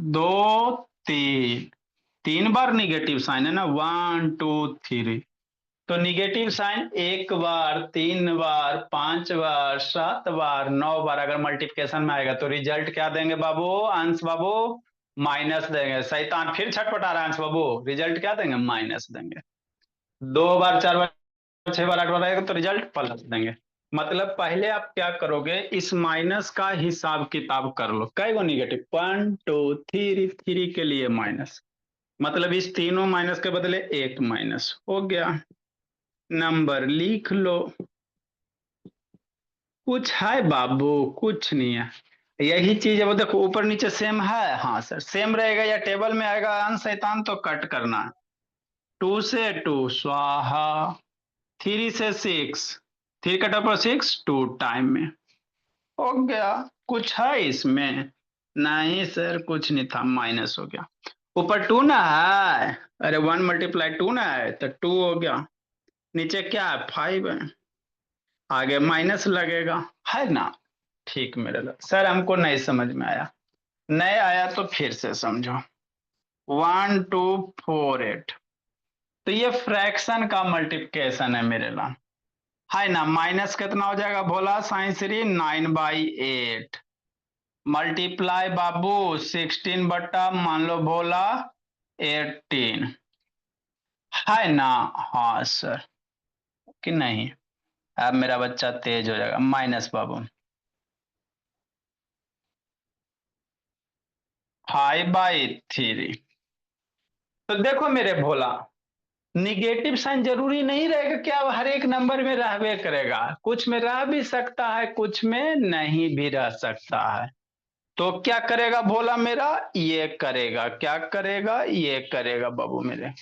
दो, तीन, तीन बार निगेटिव साइन है ना, 1 2 3। तो निगेटिव साइन एक बार, तीन बार, पांच बार, सात बार, नौ बार अगर मल्टीप्लिकेशन में आएगा तो रिजल्ट क्या देंगे बाबू, अंश बाबू माइनस देंगे। शैतान फिर छटपटा रहा है अंश बाबू, रिजल्ट क्या देंगे, माइनस देंगे। दो बार, चार बार, छह बार, आठ बार आएगा तो रिजल्ट प्लस देंगे। मतलब पहले आप क्या करोगे, इस माइनस का हिसाब किताब कर लो, कई गो निगेटिव, 1 2 3, थ्री के लिए माइनस, मतलब इस तीनों माइनस के बदले एक माइनस हो गया। नंबर लिख लो। कुछ है बाबू, कुछ नहीं है। यही चीज है वो, देखो ऊपर नीचे सेम है, हाँ सर सेम रहेगा, या टेबल में आएगा अंश शैतान तो कट करना है। 2 से 2 स्वाहा, 3 से 6, 3 कटा पर 6 2 टाइम में हो गया। कुछ है इसमें, नहीं सर कुछ नहीं था, माइनस हो गया। ऊपर टू ना है, अरे 1 × 2 ना है तो 2 हो गया। नीचे क्या है, 5 है, आगे माइनस लगेगा, है ना। ठीक मेरे लोग, सर हमको नहीं समझ में आया, नहीं आया तो फिर से समझो। 1248, तो ये फ्रैक्शन का मल्टीप्लिकेशन है मेरे ला, है ना। माइनस कितना हो जाएगा भोला, साइंस 9/8 मल्टीप्लाई बाबू 16 बट्टा मान लो भोला 18, है ना। हाँ सर, कि नहीं। अब मेरा बच्चा तेज हो जाएगा, माइनस बाबू 5/3। तो देखो मेरे भोला, निगेटिव साइन जरूरी नहीं रहेगा कि अब हर एक नंबर में रहबे करेगा, कुछ में रह भी सकता है, कुछ में नहीं भी रह सकता है। तो क्या करेगा भोला मेरा, ये करेगा, क्या करेगा, ये करेगा बाबू मेरे,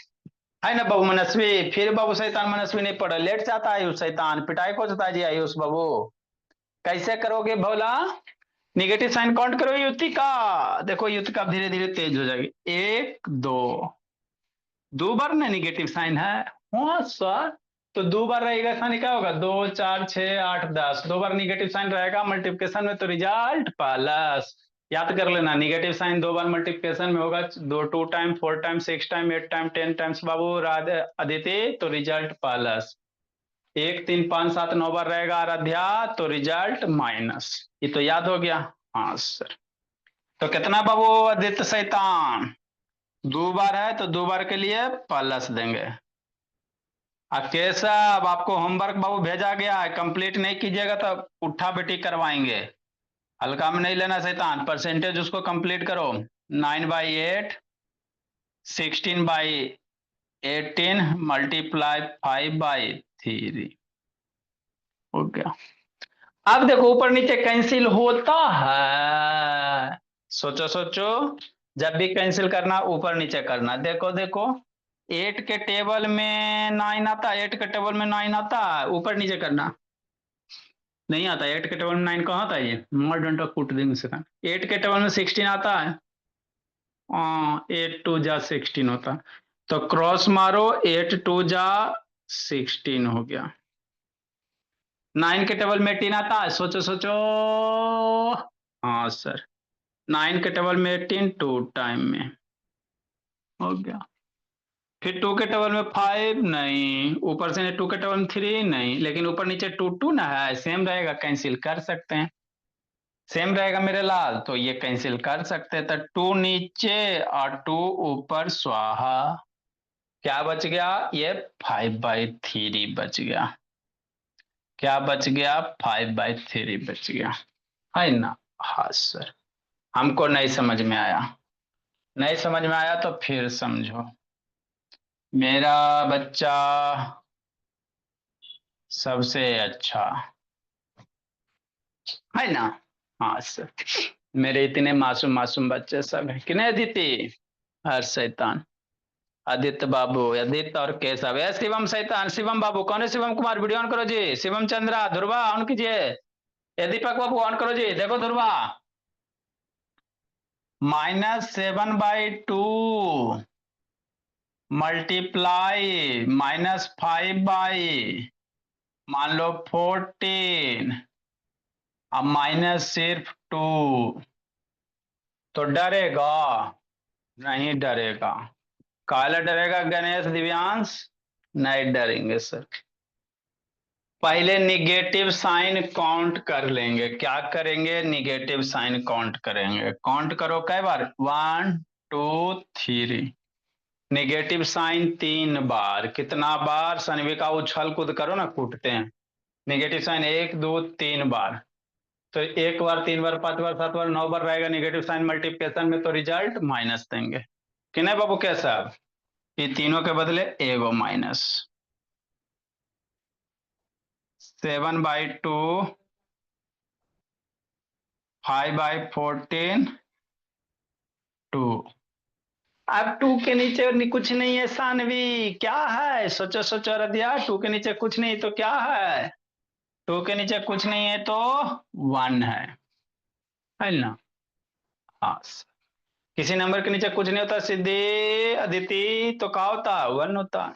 है ना बाबू मनस्वी। फिर बाबू शैतान मनस्वी नहीं पढ़ा, लेट जाता है आयुष, शैतान पिटाई को जाता है जी आयुष बाबू। कैसे करोगे भोला, निगेटिव साइन काउंट करो युति का, देखो युति का धीरे धीरे तेज हो जाएगी। एक दो, दो बार ना निगेटिव साइन है, हाँ सर। तो दो बार रहेगा साइन क्या होगा, 2 4 6 8 10, दो बार निगेटिव साइन रहेगा मल्टीप्लिकेशन में तो रिजल्ट प्लस। याद कर लेना, निगेटिव साइन दो बार मल्टीप्लिकेशन में होगा, 2 time 4 time 6 time 8 time 10 times बाबू अदिति, तो रिजल्ट प्लस। 1 3 5 7 9 बार रहेगा आराध्या, तो रिजल्ट माइनस। ये तो याद हो गया, हाँ सर। तो कितना बाबू आदित्य शैतान, दो बार है तो दो बार के लिए प्लस देंगे। कैसा, अब आपको होमवर्क बाबू भेजा गया है, कंप्लीट नहीं कीजिएगा तो उठा बेटी करवाएंगे, हल्का में नहीं लेना शैतान, परसेंटेज उसको कंप्लीट करो। 9/8, 16/18 मल्टीप्लाई 5/3 हो गया। अब देखो ऊपर नीचे कैंसिल होता है, सोचो सोचो, जब भी कैंसिल करना ऊपर नीचे करना। देखो देखो, 8 के टेबल में 9 आता है, 8 के टेबल में 9 आता है, ऊपर नीचे करना नहीं आता। 8 के टेबल में 9 कहाँ आता है, ये मर डंडा कूट देंगे सेकंड। 8 के टेबल में 16 आता है, 8 2 जा 16 होता है, तो क्रॉस मारो, 8 2 जा 16 हो गया। 9 के टेबल में 18 आता है, सोचो सोचो, हाँ सर। 9 के टेबल में 18 2 टाइम में हो गया। फिर 2 के टेबल में 5 नहीं, ऊपर से 2 के टेबल में 3 नहीं, लेकिन ऊपर नीचे 2 2 ना है, सेम रहेगा, कैंसिल कर सकते हैं। सेम रहेगा मेरे लाल, तो ये कैंसिल कर सकते हैं, तो 2 नीचे और 2 ऊपर स्वाहा, क्या बच गया, ये 5/3 बच गया। क्या बच गया, 5/3 बच गया, है ना। हाँ सर, हमको नहीं समझ में आया, नहीं समझ में आया तो फिर समझो। मेरा बच्चा सबसे अच्छा, है ना। हाँ सर, मेरे इतने मासूम मासूम बच्चे सब है कि नहीं अदिति, हर शैतान, आदित्य बाबू, आदित्य और केशव है, शिवम शैतान, शिवम बाबू कौन है, शिवम कुमार वीडियो ऑन करो जी, शिवम चंद्रा, ध्रुवा ऑन कीजिए, ये दीपक बाबू ऑन करो जी, देखो ध्रुवा, -7/2 मल्टीप्लाई -5 मान लो 14, अब माइनस सिर्फ 2, तो डरेगा? नहीं डरेगा। काला डरेगा गणेश दिव्यांश? नहीं डरेंगे सर। पहले निगेटिव साइन काउंट कर लेंगे। क्या करेंगे? निगेटिव साइन काउंट करेंगे। काउंट करो कै बार? 1 2 3। निगेटिव साइन 3 बार। कितना बार सनवी का? उछल कूद करो ना, कूदते हैं। निगेटिव साइन 1 2 3 बार। तो एक बार, 3 बार, 5 बार, 7 बार, 9 बार रहेगा निगेटिव साइन मल्टीप्लिकेशन में, तो रिजल्ट माइनस देंगे कि नहीं बाबू? कैसा? ये तीनों के बदले एगो माइनस। 7/2, 5/14, 2। अब 2 के नीचे कुछ नहीं है सानवी, क्या है? सोचो सोचो रदिया, 2 के नीचे कुछ नहीं तो क्या है? 2 के नीचे कुछ नहीं है तो 1 है ना? हाँ। किसी नंबर के नीचे कुछ नहीं होता सिद्धि, अदिति, तो क्या होता है? 1 होता है।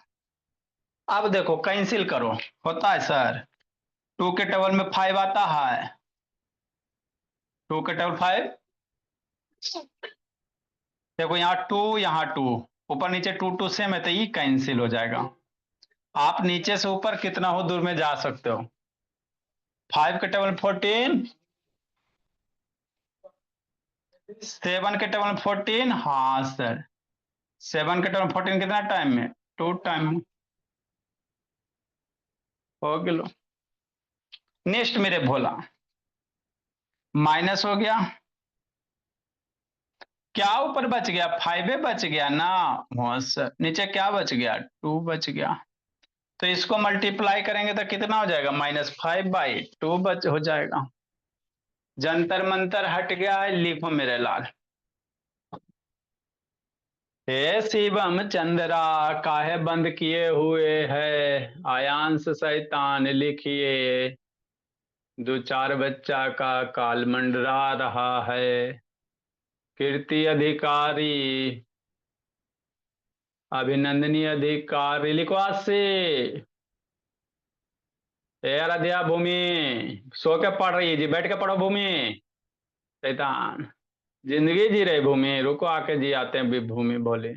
अब देखो कैंसिल करो। होता है सर? 2 के टेबल में 5 आता है। 2 के टेबल 5। देखो यहाँ 2, यहाँ 2, ऊपर नीचे 2 2 सेम है, तो ये कैंसिल हो जाएगा। आप नीचे से ऊपर कितना हो दूर में जा सकते हो? 5 के टेबल 14, 7 के टेबल 14। हाँ सर, 7 के टेबल 14 कितना टाइम में? 2 टाइम में। हो गया। नेक्स्ट मेरे भोला, माइनस हो गया। क्या ऊपर बच गया? 5 बच गया ना। हाँ सर, नीचे क्या बच गया? 2 बच गया। तो इसको मल्टीप्लाई करेंगे तो कितना हो जाएगा? -5/2 बच हो जाएगा। जंतर मंतर हट गया है, लिखो मेरे लाल। हे शिवम चंद्रा, काहे बंद किए हुए है? आयांश शैतान लिखिए। 2 4 बच्चा का काल मंडरा रहा है। कीर्ति अधिकारी, अभिनंदनी अधिकारी, लिखो से। आराध्या भूमि, सो के पढ़ रही है जी, बैठ के पढ़ो भूमि। शैतान जिंदगी जी रही भूमि, रुको आके जी आते हैं भी भूमि बोले।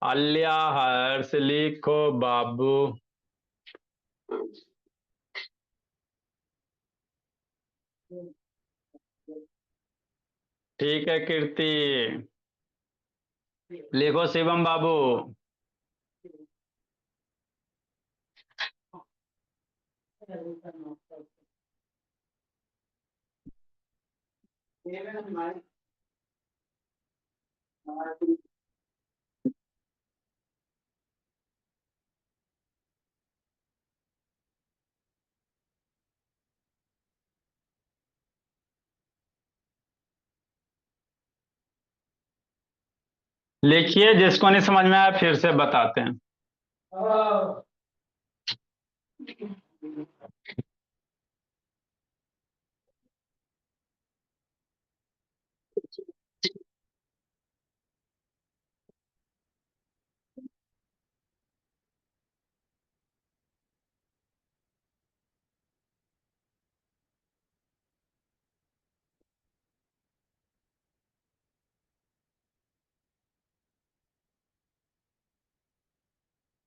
अल्या हर्ष लिखो बाबू। ठीक है कीर्ति, लिखो शिवम बाबू। लिखिए, जिसको नहीं समझ में आया फिर से बताते हैं।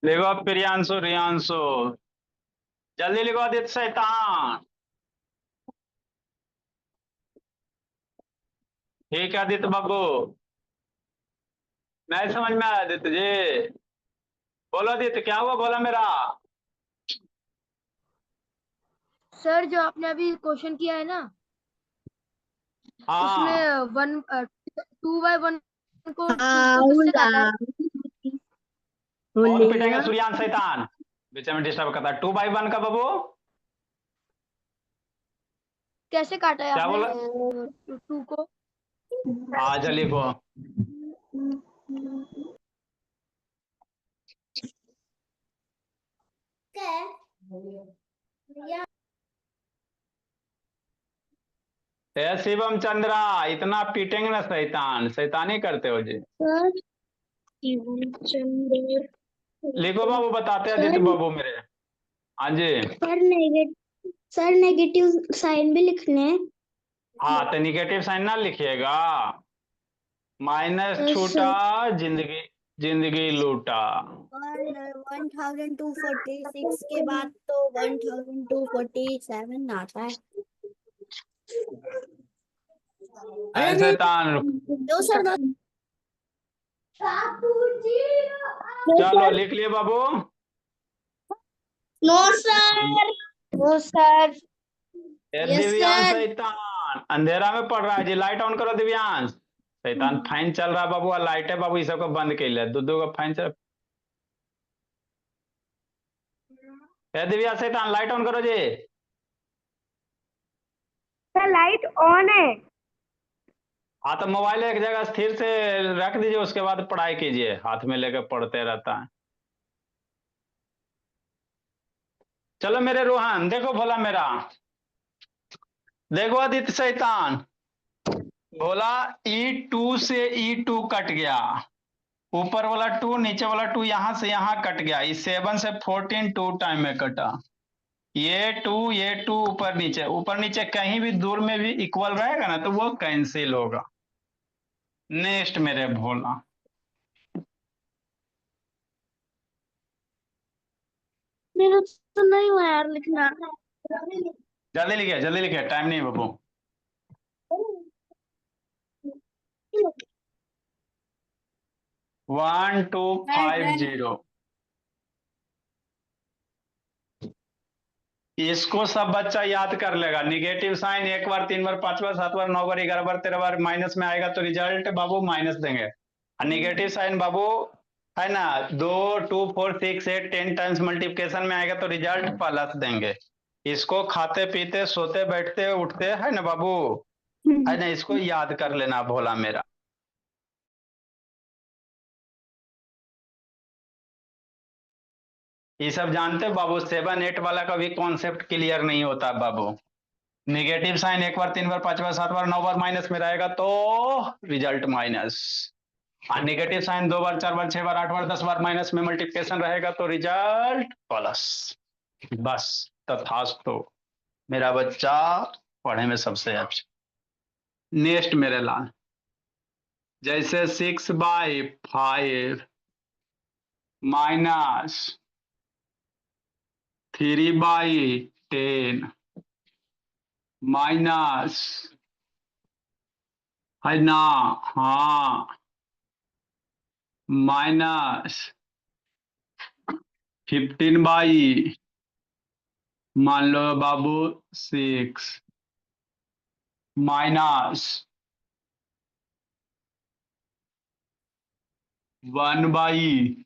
लिखो प्रियांशु रियांशु, जल्दी लिखो आदित्य शैतान। ठीक है आदित्य बाबू, नहीं समझ में आया आदित्य जी? बोलो आदित्य, क्या हुआ? बोला मेरा। सर जो आपने अभी क्वेश्चन किया है ना, हाँ, उसमें 2/1 को हाँ 2 किससे काटा है? बोला बहुत बोलिए पिटेंगे ना। सूर्यान शैतान, बीच में डिस्टर्ब करता है। 2/1 का बाबू कैसे काटा है क्या आपने बोला? 2 को? आज लिखो। ए शिवम चंद्रा, इतना पीटेंगे ना शैतान, शैतानी करते हो जी। सर लिखो बाबू, बताते हैं आदित्य बाबू मेरे। हाँ जी। सर नेगेटिव साइन भी लिखने हैं। हाँ तो निगेटिव साइन ना लिखिएगा। माइनस छूटा, जिंदगी जिंदगी लूटा। और 1246 के बाद तो 1247 आता है। ऐसे शैतान। दो सर दो। चलो लिख लिए बाबू। No sir. No sir. ये यस दिव्यांश सर। शैतान अंधेरा में पड़ रहा है जी। लाइट ऑन करो दिव्यांश। शैतान फैन चल रहा है बाबू, और लाइट है बाबू, ये सब को बंद कर ले। दो का फैन चल। ये दिव्यांश शैतान लाइट ऑन करो जी। सर लाइट ऑन है। हाँ तो मोबाइल एक जगह स्थिर से रख दीजिए, उसके बाद पढ़ाई कीजिए। हाथ में लेकर पढ़ते रहता है। चलो मेरे रोहन, देखो भोला मेरा। देखो आदित्य शैतान। भोला E2 से E2 कट गया। ऊपर वाला 2, नीचे वाला 2 यहां से यहां कट गया। इस 7 से 14 2 टाइम में कटा। ये 2 ऊपर नीचे कहीं भी दूर में भी इक्वल रहेगा ना, तो वो कैंसिल होगा। नेक्स्ट मेरे भोला। मेरा तो नहीं हुआ यार लिखना। जल्दी लिखे, टाइम नहीं बाबू। 1250। इसको सब बच्चा याद कर लेगा। निगेटिव साइन एक बार, 3 बार, 5 बार, 7 बार, 9 बार, 11 बार, 13 बार माइनस में आएगा तो रिजल्ट बाबू माइनस देंगे। और निगेटिव साइन बाबू है ना, 2 2 4 6 8 10 टाइम्स मल्टीप्लिकेशन में आएगा तो रिजल्ट प्लस देंगे। इसको खाते पीते सोते बैठते उठते है ना बाबू, है ना, इसको याद कर लेना भोला मेरा। ये सब जानते हो बाबू, 7 8 वाला का भी कॉन्सेप्ट क्लियर नहीं होता बाबू। निगेटिव साइन एक बार, 3 बार, 5 बार, 7 बार, 9 बार माइनस में रहेगा तो रिजल्ट माइनस। और निगेटिव साइन 2 बार, 4 बार, 6 बार, 8 बार, 10 बार माइनस में मल्टीप्लिकेशन रहेगा तो रिजल्ट प्लस। बस तथास्तु। मेरा बच्चा पढ़े में सबसे अच्छा। नेक्स्ट मेरे लाल। जैसे 6/5 माइनस 3/10 माइनस, है ना, हाँ, माइनस 15/, मान लो बाबू 6, माइनस 1/,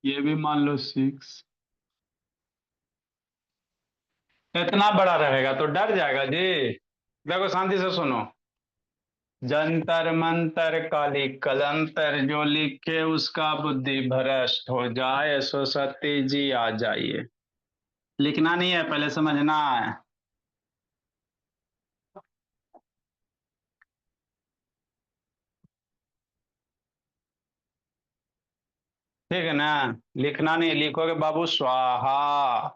ये भी मान लो 6। इतना बड़ा रहेगा तो डर जाएगा जी। देखो शांति से सुनो। जंतर मंतर काली कलंतर, जो लिखे उसका बुद्धि भ्रष्ट हो जाए। सरस्वती जी आ जाइए। लिखना नहीं है, पहले समझना है। ठीक है ना। लिखना नहीं, लिखोगे बाबू स्वाहा।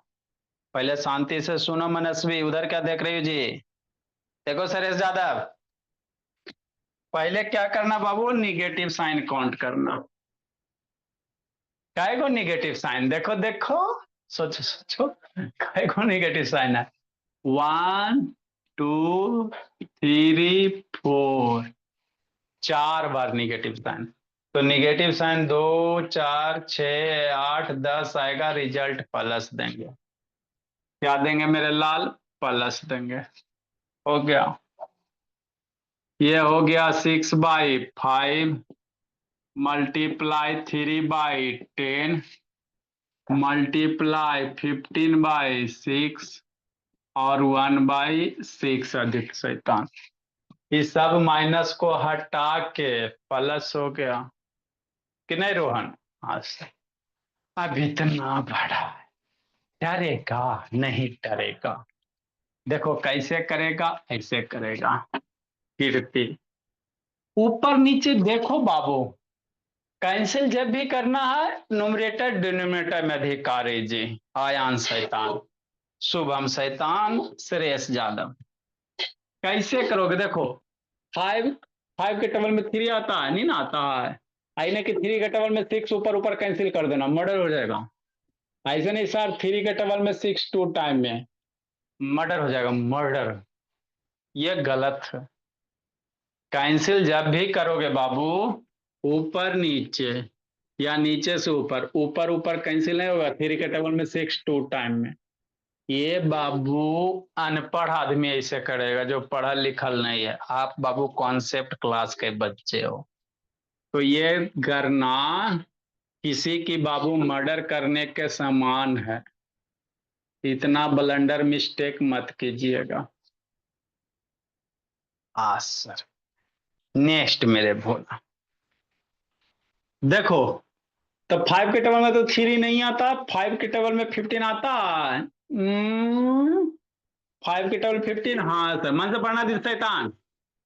पहले शांति से सुनो मनस्वी। उधर क्या देख रही हो जी। देखो सुरेश यादव, पहले क्या करना बाबू, निगेटिव साइन काउंट करना। काय को निगेटिव साइन, देखो देखो, सोचो सोचो, काय को निगेटिव साइन है। 1 2 3 4, 4 बार निगेटिव साइन। तो निगेटिव साइन 2 4 6 8 10 आएगा, रिजल्ट प्लस देंगे। क्या देंगे मेरे लाल, प्लस देंगे। हो गया। ये हो गया 6/5 मल्टीप्लाई 3/10 मल्टीप्लाई 15/6 और 1/6। अधिक शैतान, इस सब माइनस को हटा के प्लस हो गया कि नहीं रोहन। हाँ, अब इतना बड़ा है, डरेगा नहीं डरेगा। देखो कैसे करेगा, ऐसे करेगा। कीर्ति ऊपर नीचे देखो बाबू, कैंसिल जब भी करना है न्यूमरेटर डिनोमिनेटर में अधिकारी जी। आयान शैतान, शुभम शैतान, श्रेयस यादव। कैसे करोगे? देखो, फाइव, फाइव के टेबल में थ्री आता है, नहीं ना आता है। आईने की थ्री के टेबल में सिक्स ऊपर ऊपर कैंसिल कर देना, मर्डर हो जाएगा। ऐसे नहीं सर, थ्री के टेबल में सिक्स टू टाइम में मर्डर हो जाएगा, मर्डर। ये गलत है। कैंसिल जब भी करोगे बाबू, ऊपर नीचे या नीचे से ऊपर, ऊपर ऊपर कैंसिल नहीं होगा थ्री के टेबल में सिक्स टू टाइम में। ये बाबू अनपढ़ आदमी ऐसे करेगा, जो पढ़ा लिखल नहीं है। आप बाबू कॉन्सेप्ट क्लास के बच्चे हो, तो ये करना किसी की बाबू मर्डर करने के समान है। इतना ब्लंडर मिस्टेक मत कीजिएगा। सर, नेक्स्ट मेरे भोला। देखो, तो फाइव के टेबल में तो थ्री नहीं आता, फाइव के टेबल में 15 आता है। फाइव के टेबल 15, हाँ सर, मन से पढ़ना दिस शैतान।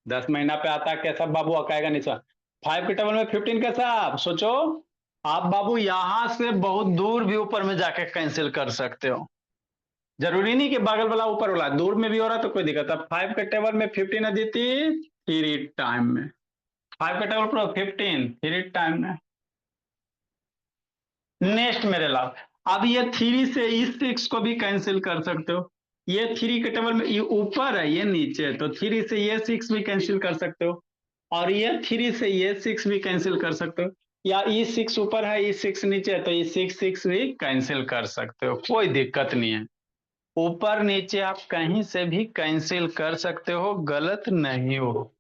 10 महीना पे आता है कैसा बाबू, अकाएगा नहीं सर। फाइव के टेबल में 15 कैसा, आप सोचो। आप बाबू यहां से बहुत दूर भी ऊपर में जाके कैंसिल कर सकते हो। जरूरी नहीं कि बगल वाला ऊपर वाला, दूर में भी हो रहा तो कोई दिक्कत है। फाइव के टेबल में 15 अदिति, थ्री टाइम में। फाइव के टेबल पर 15 थ्री टाइम में। नेक्स्ट मेरे लाभ, अब ये थ्री से इस सिक्स को भी कैंसिल कर सकते हो। ये थ्री के टेबल में, ये ऊपर है ये नीचे है, तो थ्री से ये सिक्स भी कैंसिल कर सकते हो। और ये थ्री से ये सिक्स भी कैंसिल कर सकते हो। या ई सिक्स ऊपर है, ई सिक्स नीचे है, तो ये सिक्स सिक्स भी कैंसिल कर सकते हो, कोई दिक्कत नहीं है। ऊपर नीचे आप कहीं से भी कैंसिल कर सकते हो, गलत नहीं हो।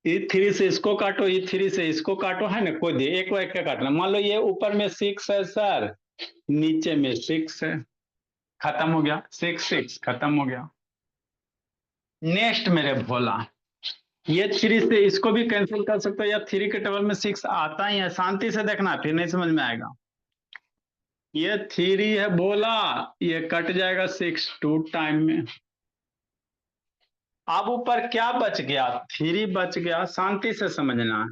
ई थ्री से इसको काटो, ई थ्री से इसको काटो, है ना, कोई एक एक का काटना। मान लो ये ऊपर में सिक्स है सर, नीचे में सिक्स है, खत्म हो गया, सिक्स सिक्स खत्म हो गया। नेक्स्ट मेरे भोला, ये थ्री से इसको भी कैंसिल कर सकते हो, या थ्री के टेबल में सिक्स आता ही है, शांति से देखना फिर नहीं समझ में आएगा। ये थ्री है बोला, ये कट जाएगा सिक्स टू टाइम में। अब ऊपर क्या बच गया, थ्री बच गया, शांति से समझना।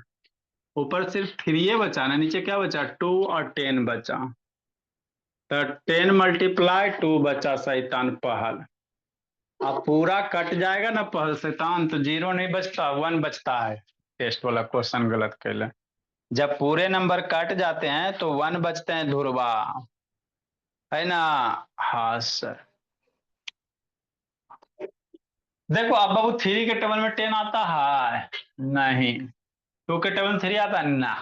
ऊपर सिर्फ थ्री बचा ना, नीचे क्या बचा, टू और 10 बचा। तो 10 मल्टीप्लाई 2 बचा शैतान पहल। अब पूरा कट जाएगा ना पहल शैतान, तो जीरो नहीं बचता, 1 बचता है। टेस्ट वाला क्वेश्चन गलत कैले। जब पूरे नंबर कट जाते हैं तो 1 बचते हैं ध्रुवा, है ना। हाँ सर। देखो अब बाबू, थ्री के टेबल में 10 आता है नहीं, टू के टेबल में थ्री आता है ना,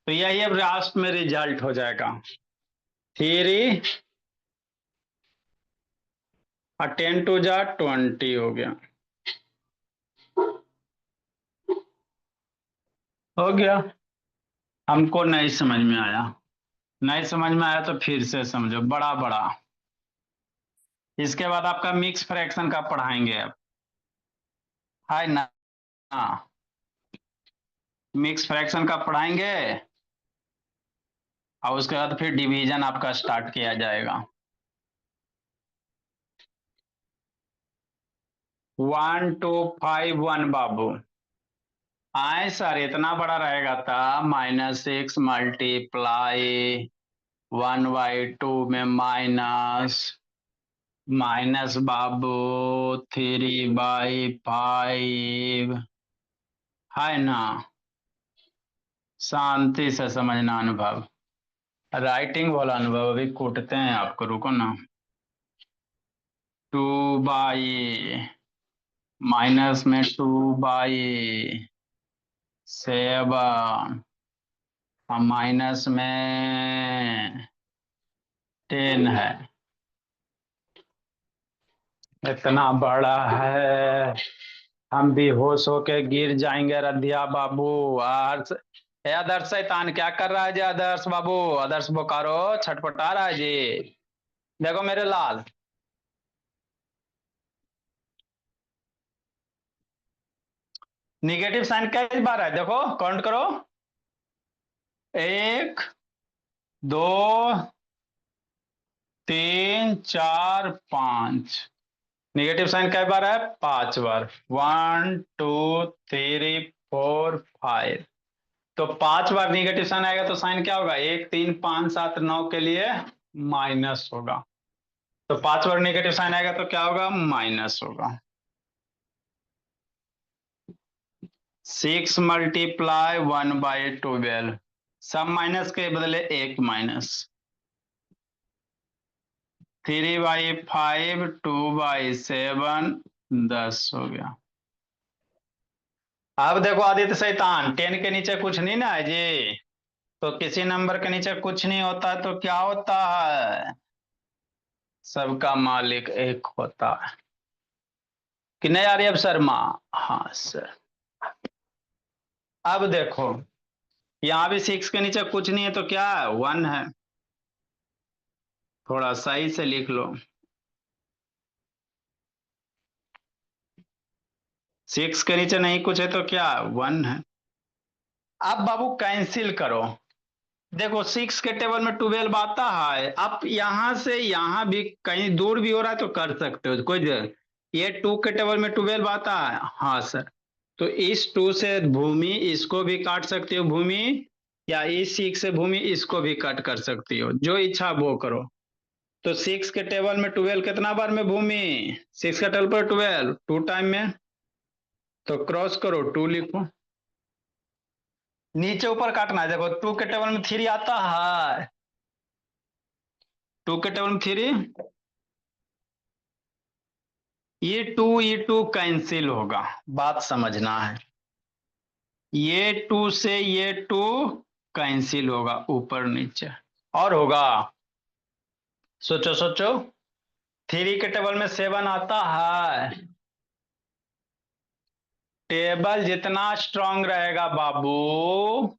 तो यही अब लास्ट में रिजल्ट हो जाएगा। थ्री और 10 टू जा 20 हो गया, हो गया। हमको नहीं समझ में आया, नहीं समझ में आया तो फिर से समझो, बड़ा बड़ा। इसके बाद आपका मिक्स फ्रैक्शन का पढ़ाएंगे अब, है ना। मिक्स फ्रैक्शन का पढ़ाएंगे, और उसके बाद फिर डिवीजन आपका स्टार्ट किया जाएगा। 1 2 5 1 बाबू। आए सर, इतना बड़ा रहेगा था, -6 मल्टीप्लाई 1/2 में माइनस, माइनस बाबू 3/5, है ना। शांति से समझना अनुभव, राइटिंग वाला अनुभव अभी कूटते हैं आपको, रुको ना। 2/, माइनस में 2/7, और माइनस में 10 है। इतना बड़ा है, हम बेहोश होके गिर जाएंगे रधिया बाबू। आदर्श, ए आदर्श शैतान क्या कर रहा है जी, आदर्श बाबू, आदर्श बोकारो छटपटा रहा है जी। देखो मेरे लाल, निगेटिव साइन कई बार है, देखो काउंट करो, 1 2 3 4 5। निगेटिव साइन कई बार है, 5 बार। 1 2 3 4 5। तो 5 बार निगेटिव साइन आएगा तो साइन क्या होगा, 1 3 5 7 9 के लिए माइनस होगा। तो 5 बार निगेटिव साइन आएगा तो क्या होगा, माइनस होगा। 6 मल्टीप्लाई 1/12, सब माइनस के बदले एक माइनस। 3/5 2/7 10 हो गया। अब देखो आदित्य शैतान, 10 के नीचे कुछ नहीं ना है जी, तो किसी नंबर के नीचे कुछ नहीं होता तो क्या होता है, सबका मालिक एक होता है कि नहीं आर्यव शर्मा। हाँ सर। अब देखो यहां भी 6 के नीचे कुछ नहीं है तो क्या है, 1 है। थोड़ा सही से लिख लो। 6 के नीचे नहीं कुछ है तो क्या, 1 है। अब बाबू कैंसिल करो। देखो 6 के टेबल में 12 आता है, अब यहां से यहां भी कहीं दूर भी हो रहा है तो कर सकते हो कोई दिक्कत। ये 2 के टेबल में 12 आता है, हाँ सर। तो इस 2 से भूमि इसको भी काट सकती हो भूमि, या इस 6 से भूमि इसको भी कट कर सकती हो, जो इच्छा वो करो। तो 6 के टेबल में 12 कितना बार में भूमि, 6 के टेबल पर 12 2 टाइम में, तो क्रॉस करो 2 लिखो। नीचे ऊपर काटना है, देखो 2 के टेबल में 3 आता है, 2 के टेबल में 3, ये टू कैंसिल होगा, बात समझना है। ये 2 से ये 2 कैंसिल होगा ऊपर नीचे, और होगा, सोचो सोचो। 3 के टेबल में 7 आता है, टेबल जितना स्ट्रांग रहेगा बाबू,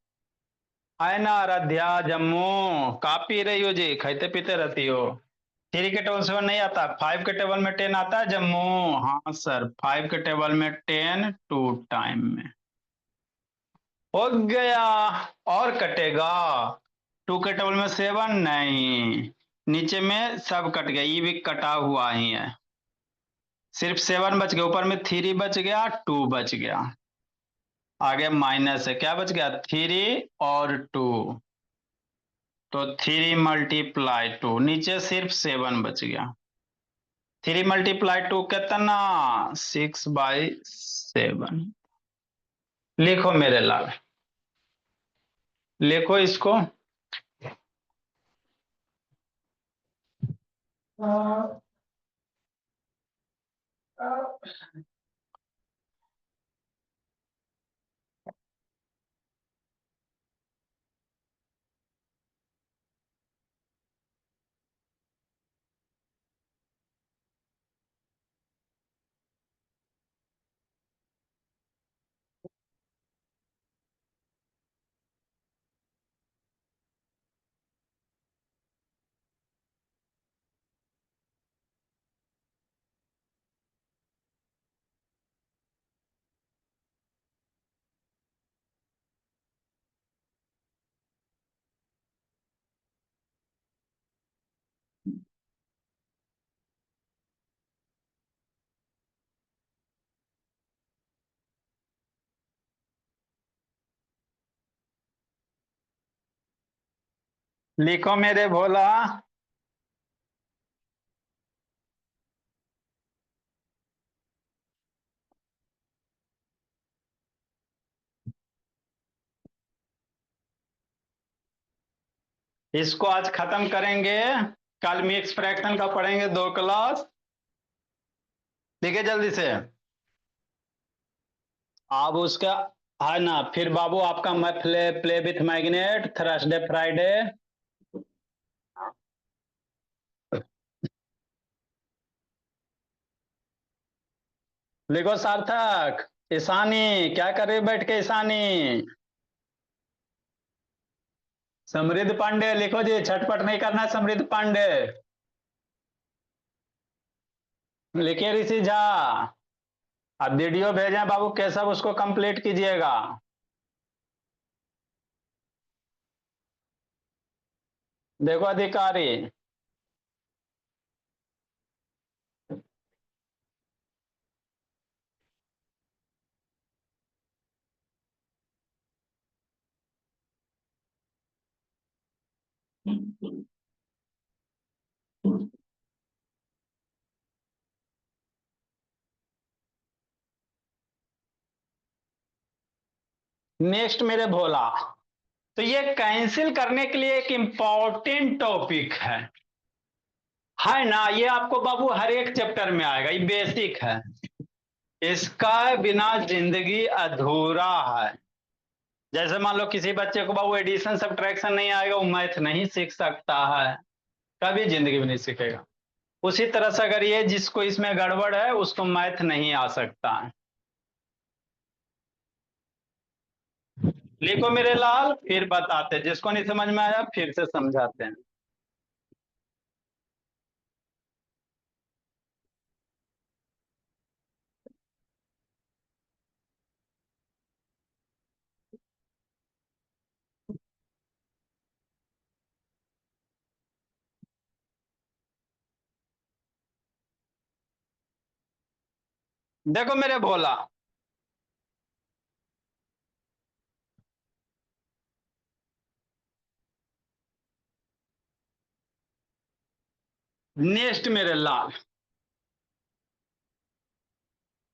है ना आराध्या जम्मू, का पी रही हो जी, खाते पीते रहती हो। 3 के टेबल 7 नहीं आता, 5 के टेबल में 10 आता है जम्मू, हाँ सर 5 के टेबल में 10 2 टाइम में हो गया। और कटेगा, 2 के टेबल में 7 नहीं, नीचे में सब कट गया, ये भी कटा हुआ ही है, सिर्फ 7 बच गया, ऊपर में 3 बच गया 2 बच गया, आगे माइनस है, क्या बच गया 3 और 2, तो 3 मल्टीप्लाई 2, नीचे सिर्फ 7 बच गया। 3 मल्टीप्लाई 2 कितना, 6/7। लिखो मेरे लाल, लिखो इसको। लिखो मेरे भोला। इसको आज खत्म करेंगे, कल मिक्स फ्रैक्शन का पढ़ेंगे 2 क्लास। ठीक है जल्दी से। अब उसका है ना, फिर बाबू आपका play with magnet Thursday Friday. लिखो सार्थक। ईशानी, क्या कर रही हो बैठ के ईशानी। समृद्ध पांडे लिखो जी, छटपट नहीं करना है समृद्ध पांडे। लिखिए ऋषि झा। अब वीडियो भेजें बाबू, कैसा उसको कंप्लीट कीजिएगा। देखो अधिकारी, नेक्स्ट मेरे भोला, तो ये कैंसिल करने के लिए एक इंपॉर्टेंट टॉपिक है ना। ये आपको बाबू हर एक चैप्टर में आएगा, ये बेसिक है। इसका बिना जिंदगी अधूरा है। जैसे मान लो किसी बच्चे को बाबू एडिशन सब्ट्रैक्शन नहीं आएगा, वो मैथ नहीं सीख सकता है, कभी जिंदगी में नहीं सीखेगा। उसी तरह से अगर ये जिसको इसमें गड़बड़ है उसको मैथ नहीं आ सकता है। लिखो मेरे लाल, फिर बताते हैं। जिसको नहीं समझ में आया फिर से समझाते हैं। देखो मेरे भोला, नेक्स्ट मेरे लाल,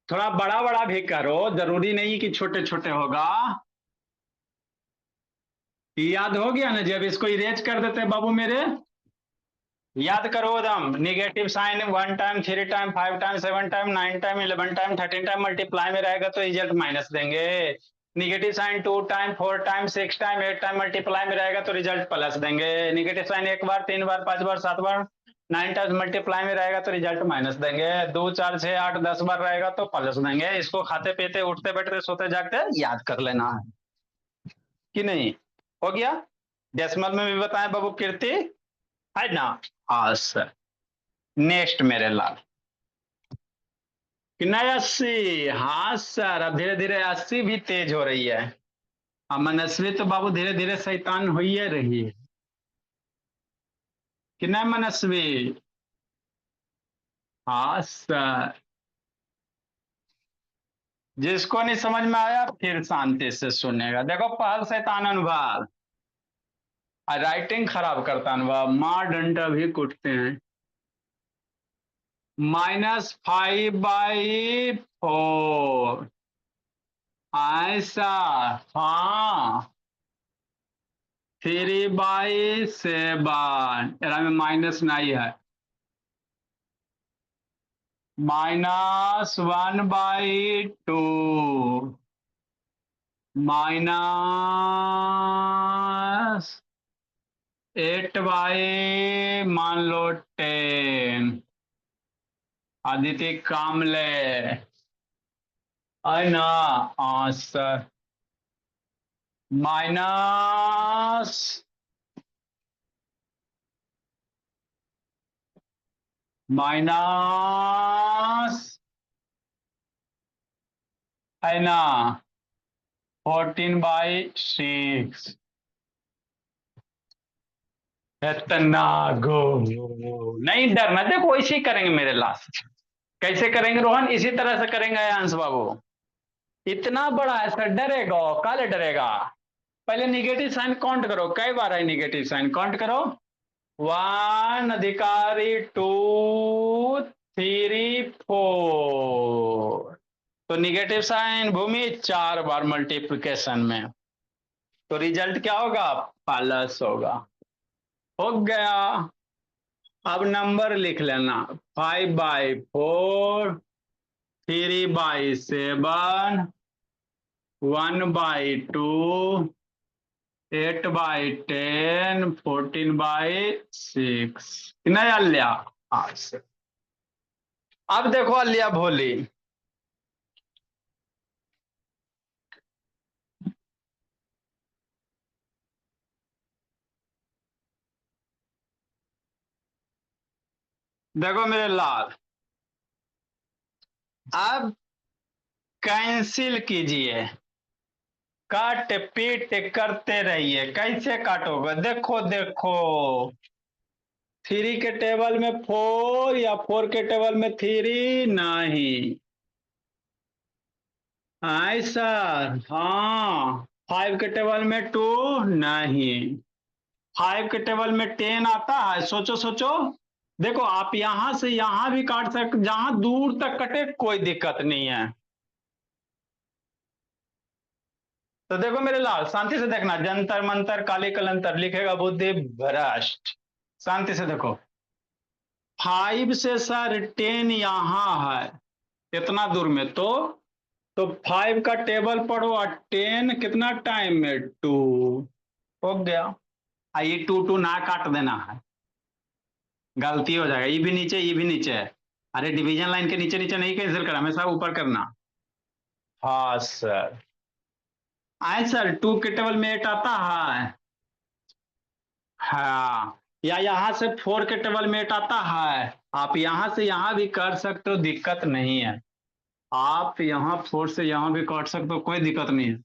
थोड़ा बड़ा बड़ा भी करो, जरूरी नहीं कि छोटे छोटे होगा। याद हो गया ना, जब इसको इरेज कर देते हैं बाबू मेरे, याद करो एकदम। Negative sign 1 time 3 time 5 time 7 time 9 time 11 time 13 time multiply में रहेगा तो रिजल्ट माइनस देंगे। Negative sign 2 time 4 time 6 time 8 time multiply में रहेगा तो रिजल्ट प्लस देंगे। निगेटिव साइन 1 बार 3 बार 5 बार 7 बार 9 टाइम्स मल्टीप्लाई में रहेगा तो रिजल्ट माइनस देंगे। 2 4 6 8 10 बार रहेगा तो प्लस देंगे। इसको खाते पीते उठते बैठते सोते जागते याद कर लेना है कि नहीं। हो गया। डेसिमल में भी बताएं बाबू कीर्ति, है ना। हाँ सर। नेक्स्ट मेरे लाल, कि नहीं 80। हाँ सर, अब धीरे धीरे 80 भी तेज हो रही है। अब मनस्वी तो बाबू धीरे धीरे शैतान हो ही रही है कि नहीं मनस्वी। हाँ सर। जिसको नहीं समझ में आया फिर शांति से सुनेगा। देखो पहल शैतान अनुभाग, राइटिंग खराब करता अनुभाग, मार डंडा भी कूटते हैं। -5/4 ऐसा। हाँ 3/7 में माइनस नहीं है। -1/2 -8 मान लो 10। अदिति कामले, है ना। आंसर माइनस माइनस, है ना, 14/6। इतना गो नहीं डरना। देखो ऐसे ही करेंगे मेरे लास्ट। कैसे करेंगे रोहन, इसी तरह से करेंगे अंश बाबू। इतना बड़ा है सर, डरेगा काले डरेगा। पहले निगेटिव साइन काउंट करो, कई बार है निगेटिव साइन काउंट करो। 1 अधिकारी 2 3 4। तो निगेटिव साइन भूमि 4 बार मल्टीप्लिकेशन में, तो रिजल्ट क्या होगा, प्लस होगा। हो गया। अब नंबर लिख लेना, 5/4 3/7 1/2 8/10 14/6। नहीं अल्या। अच्छा, अब देखो अल्या भोली, देखो मेरे लाल, अब कैंसिल कीजिए, काट पीट करते रहिए। कैसे काटोगे, देखो देखो। 3 के टेबल में 4 या 4 के टेबल में 3 नहीं। सर हाँ 5 के टेबल में 2 नहीं। 5 के टेबल में 10 आता है, सोचो सोचो। देखो आप यहां से यहां भी काट सकते, जहां दूर तक कटे कोई दिक्कत नहीं है। तो देखो मेरे लाल, शांति से देखना, जंतर मंतर काली कलंतर लिखेगा बुद्धि भ्रष्ट। शांति से देखो, 5 से सर 10 यहां है इतना दूर में, तो 5 का टेबल पढ़ो और 10 कितना टाइम में 2 हो गया। ये 2 ना काट देना है, गलती हो जाएगा। ये भी नीचे, ये भी नीचे है। अरे डिवीजन लाइन के नीचे नीचे नहीं कैंसिल करना, हमेशा ऊपर करना। हाँ सर, आए सर 2 के टेबल में 8 आता है। हाँ, या यहाँ से 4 के टेबल में 8 आता है। आप यहाँ से यहाँ भी कर सकते हो, दिक्कत नहीं है। आप यहाँ 4 से यहाँ भी काट सकते हो, कोई दिक्कत नहीं है।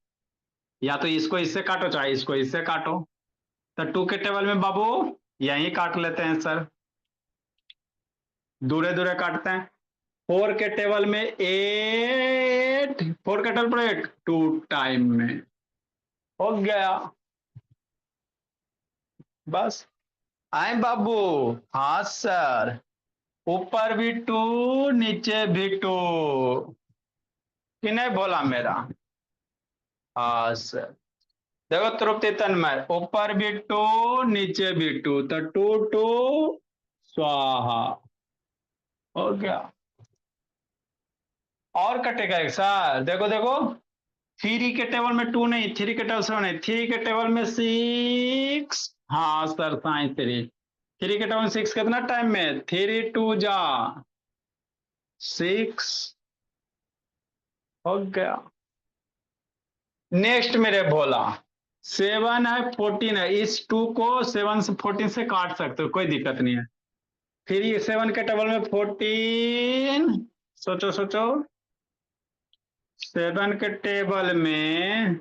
या तो इसको इससे काटो, चाहे इसको इससे काटो। तो 2 के टेबल में बाबू यहीं काट लेते हैं सर, दूरे दूरे काटते हैं। 4 के टेबल में 8, 4 के टेबल पर 8, 2 टाइम में हो गया। बस आए बाबू। हाँ सर, ऊपर भी 2 नीचे भी 2, कि नहीं बोला मेरा? हाँ सर, देखो तृप्ति तन्मय, ऊपर भी 2 नीचे भी 2, तो 2 2 स्वाहा हो गया। और कटेगा एक सर, देखो देखो, 3 के टेबल में 2 नहीं, 3 के टेबल 7 नहीं, 3 के टेबल में 6। हाँ सर साइंस 3 के टेबल में 6 कितना टाइम में? 3 2 जा 6 हो गया। नेक्स्ट मेरे भोला, 7 है 14 है, इस 2 को 7 से 14 से काट सकते हो, कोई दिक्कत नहीं है। फिर ये 7 के टेबल में 14, सोचो सोचो, 7 के टेबल में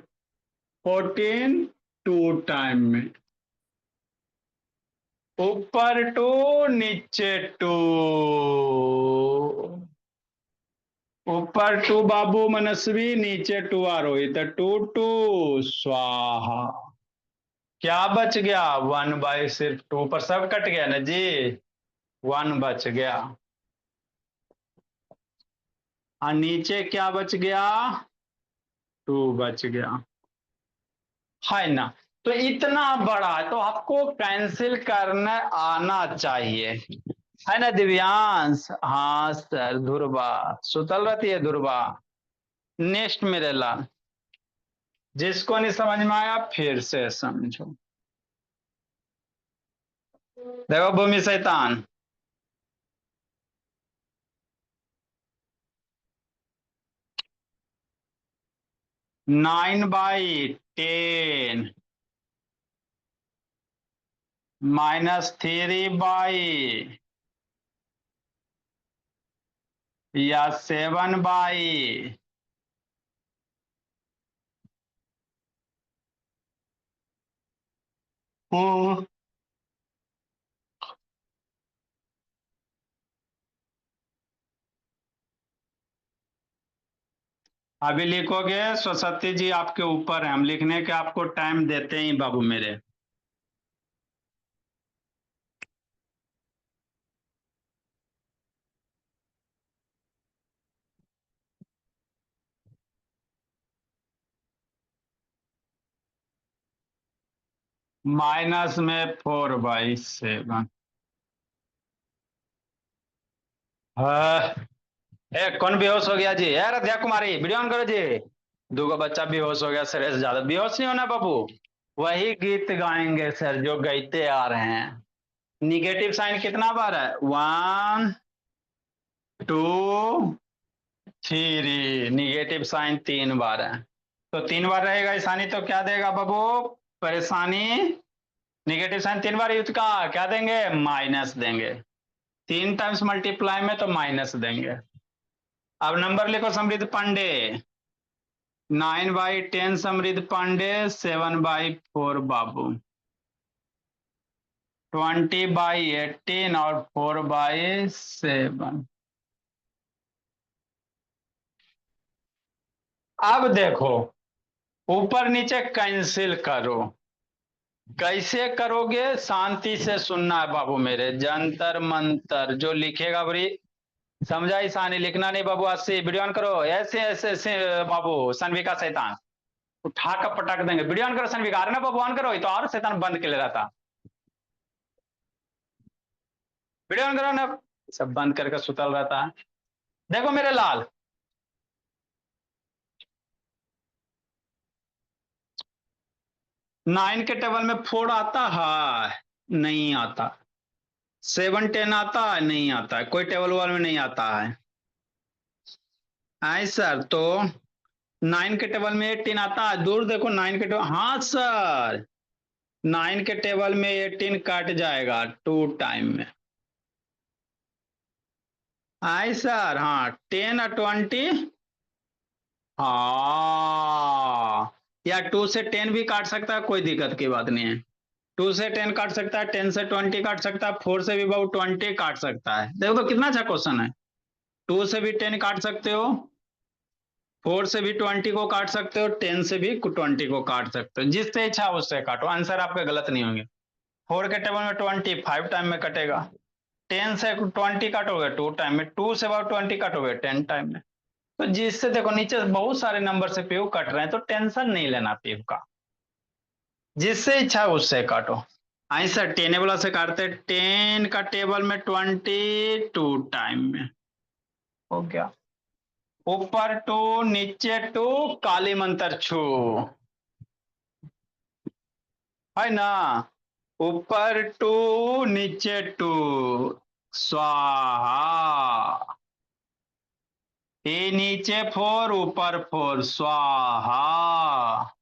14, 2 टाइम में, ऊपर 2 नीचे 2, ऊपर 2 बाबू मनस्वी, नीचे 2 आरोही, तो 2 2 स्वाहा। क्या बच गया? 1 बाई सिर्फ 2 पर सब कट गया ना जी, 1 बच गया। और नीचे क्या बच गया? 2 बच गया, है ना? तो इतना बड़ा तो आपको कैंसिल करना आना चाहिए, है ना दिव्यांश? हाँ सर, ध्रुवा सुतल रहती है ध्रुवा। नेक्स्ट मेरे लाल, जिसको नहीं समझ में आया फिर से समझो। देखो भूमि शैतान, 9/10 -3 या 7 ओ, अभी लिखोगे सरस्वती जी आपके ऊपर है, हम लिखने के आपको टाइम देते ही बाबू मेरे। माइनस में 4/7। हाँ, कौन बेहोश हो गया जी? राध्या कुमारी वीडियो ऑन करो जी। दूगो बच्चा बेहोश हो गया, सर से ज्यादा बेहोश नहीं होना बाबू। वही गीत गाएंगे सर जो गाते आ रहे हैं। निगेटिव साइन कितना बार है? 1 2 3, निगेटिव साइन 3 बार है। तो 3 बार रहेगा ईशानी, तो क्या देगा बाबू? परेशानी। निगेटिव साइन 3 बार यूज का क्या देंगे? माइनस देंगे। 3 टाइम्स मल्टीप्लाई में तो माइनस देंगे। अब नंबर लिखो समृद्ध पांडे, 9/10 समृद्ध पांडे, 7/4 बाबू, 20/18 और 4/7। अब देखो, ऊपर नीचे कैंसिल करो, कैसे करोगे? शांति से सुनना है बाबू मेरे। जंतर मंतर जो लिखेगा बड़ी समझा, ईशानी लिखना नहीं बाबू। 80 वीडियो ऑन करो। ऐसे ऐसे ऐसे बाबू सनविका शैतान उठा कर पटक देंगे। वीडियो ऑन करो सनविका। अरे ना बाबू ऑन करो, ये तो और शैतान बंद के लिए रहता। वीडियो ऑन करो ना। सब बंद करके सुतल रहता है। देखो मेरे लाल, 9 के टेबल में 4 आता है? नहीं आता। 7 10 आता है? नहीं आता है। कोई टेबल वाल में नहीं आता है। आई सर, तो 9 के टेबल में 18 आता है? दूर देखो 9 के टेबल। हाँ सर, 9 के टेबल में 18 कट जाएगा 2 टाइम में। आई सर, हाँ 10 और 20। हाँ, या 2 से 10 भी काट सकता है, कोई दिक्कत की बात नहीं है। 2 से 10 काट सकता है, 10 से 20 काट सकता है, 4 से भी बाबू 20 काट सकता है। देखो तो कितना अच्छा क्वेश्चन है। 2 से भी 10 काट सकते हो, 4 से भी 20 को काट सकते हो, 10 से भी 20 को काट सकते हो। जिससे इच्छा उससे काटो, आंसर आपके गलत नहीं होंगे। 4 के टेबल में 20 5 टाइम में कटेगा। 10 से 20 काटोगे 2 टाइम में, 2 से बाबू 20 काटोगे 10 टाइम में। तो जिससे देखो नीचे बहुत सारे नंबर से पीयू कट रहे हैं, तो टेंशन नहीं लेना पीयू का। जिससे इच्छा उससे काटो। आई सर, टेनेबल से काटते 10 का टेबल में 22 टाइम में हो गया। ऊपर 2 नीचे 2, काली मंत्र छू है ना। ऊपर 2 नीचे 2 स्वाहा। ये नीचे 4 ऊपर 4 स्वाहा।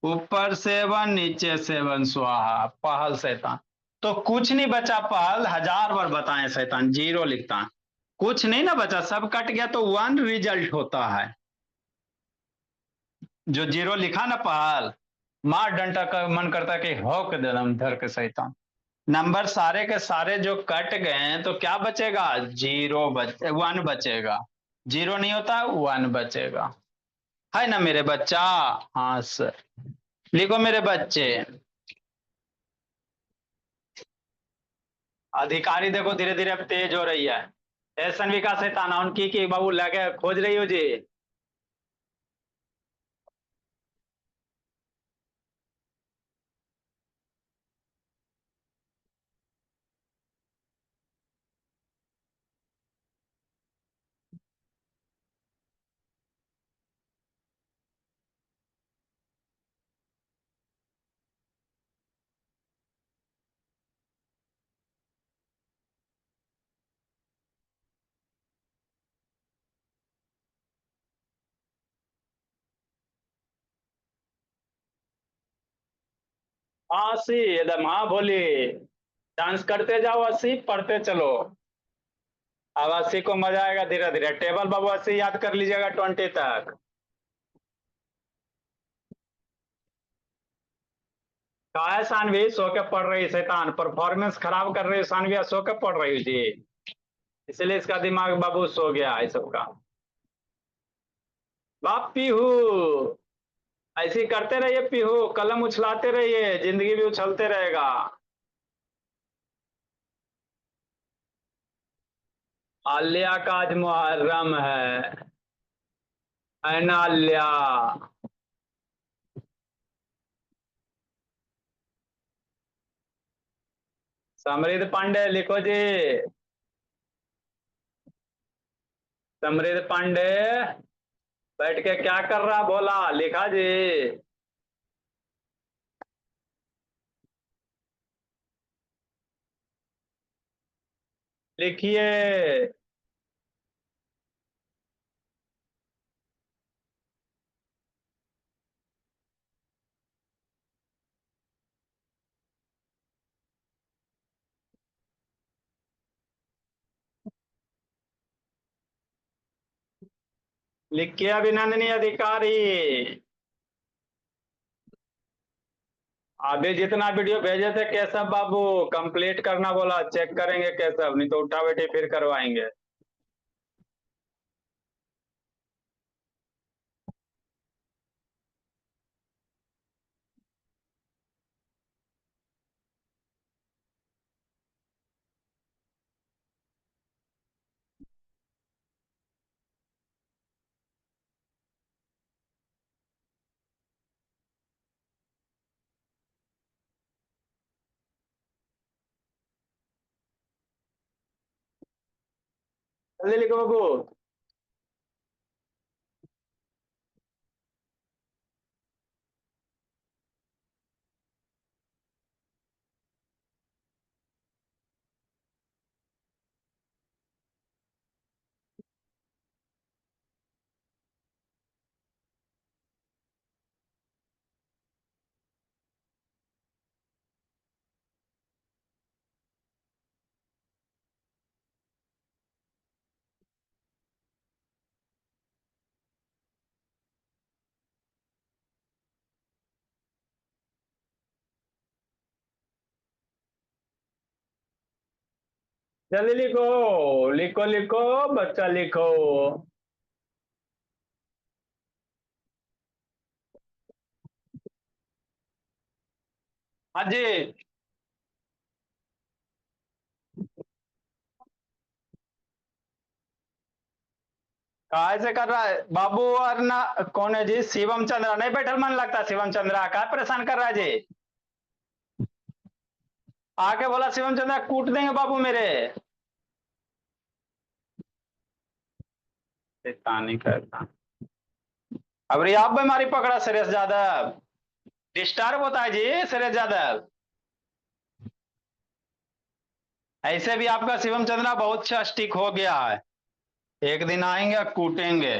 ऊपर 7 नीचे 7 स्वाहा। पहल शैतान। तो कुछ नहीं बचा पहल, 1000 बार बताएं शैतान जीरो लिखता है। कुछ नहीं ना बचा, सब कट गया तो 1 रिजल्ट होता है। जो जीरो लिखा ना पहल, मार डंटा का मन करता कि होक दम धर के शैतान। नंबर सारे के सारे जो कट गए हैं तो क्या बचेगा? जीरो 1 बचेगा। जीरो नहीं होता, 1 बचेगा। है ना मेरे बच्चा? हाँ सर। लिखो मेरे बच्चे। अधिकारी देखो धीरे धीरे अब तेज हो रही है। ऐसन विकास है ताना उनकी कि बाबू लगे खोज रही हो जी। हाँ 80 एकदम, हाँ बोली। डांस करते जाओ 80, पढ़ते चलो। अब 80 को मजा आएगा धीरे धीरे। टेबल बाबू 80 याद कर लीजिएगा 20 तक। कहा है सानवी सो के पढ़ रही शैतान? परफॉर्मेंस खराब कर रही है सानवी, सो के पढ़ रही जी। इसलिए इसका दिमाग बाबू सो गया है सबका। बाप पीहू, ऐसे ही करते रहिए पीहू, कलम उछलाते रहिए, जिंदगी भी उछलते रहेगा। आलिया का आज मुहर्रम है। ऐना आलिया। समृद्ध पांडे लिखो जी। समृद्ध पांडे बैठ के क्या कर रहा बोला, लिखा जी। लिखिए। लिखिए अभिनंदनीय अधिकारी। अभी जितना वीडियो भेजे थे केशव बाबू, कंप्लीट करना बोला, चेक करेंगे केशव, नहीं तो उठा बैठी फिर करवाएंगे। जल्दी लिखो बाबू। जल्दी लिखो, लिखो लिखो बच्चा लिखो। हाँ जी। कहा से कर रहा है बाबू? और ना कौन है जी? शिवम चंद्रा नहीं बैठल मन लगता। शिवम चंद्रा क्या परेशान कर रहा है जी? आके बोला शिवम चंद्रा कूट देंगे बाबू मेरे। शैतानी करता। अब रे आप बीमारी पकड़ा सुरेश यादव। डिस्टर्ब होता है जी सुरेश यादव। ऐसे भी आपका शिवम चंद्रा बहुत स्टिक हो गया है। एक दिन आएंगे कूटेंगे।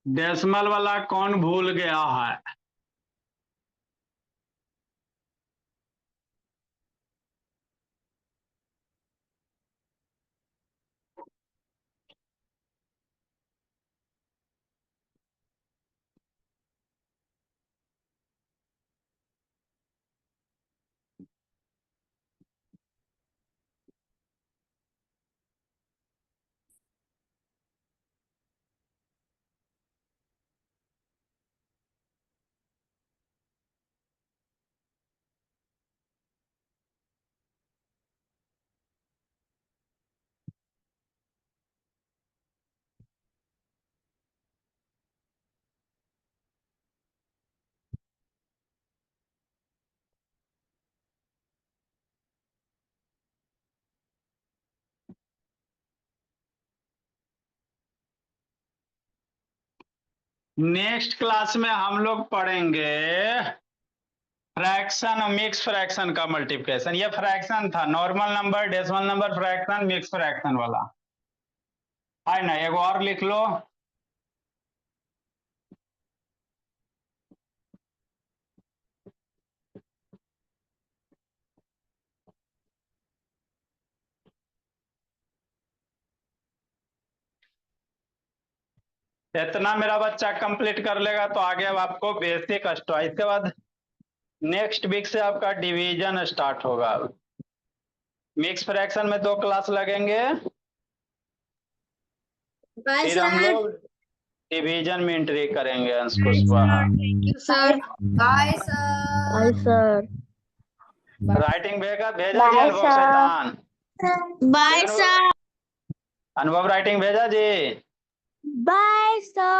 डेसिमल वाला कौन भूल गया है? नेक्स्ट क्लास में हम लोग पढ़ेंगे फ्रैक्शन और मिक्स फ्रैक्शन का मल्टीप्लिकेशन। ये फ्रैक्शन था, normal number, decimal number fraction, mix fraction वाला है ना। एक और लिख लो। इतना मेरा बच्चा कंप्लीट कर लेगा तो आगे अब आपको बेसिक स्टार्ट, इसके बाद नेक्स्ट वीक से आपका डिवीजन स्टार्ट होगा। मिक्स फ्रैक्शन में 2 क्लास लगेंगे। बाय फिर हम सर। लोग डिवीजन में एंट्री करेंगे Ansh bye Kushwaha. Sir, thank you sir. Bye hi sir. Sir. Writing भेजा भेजा जी बाय अनुभव सर। शैतान। Bye sir. अनुभव राइटिंग भेजा जी। Bye sir.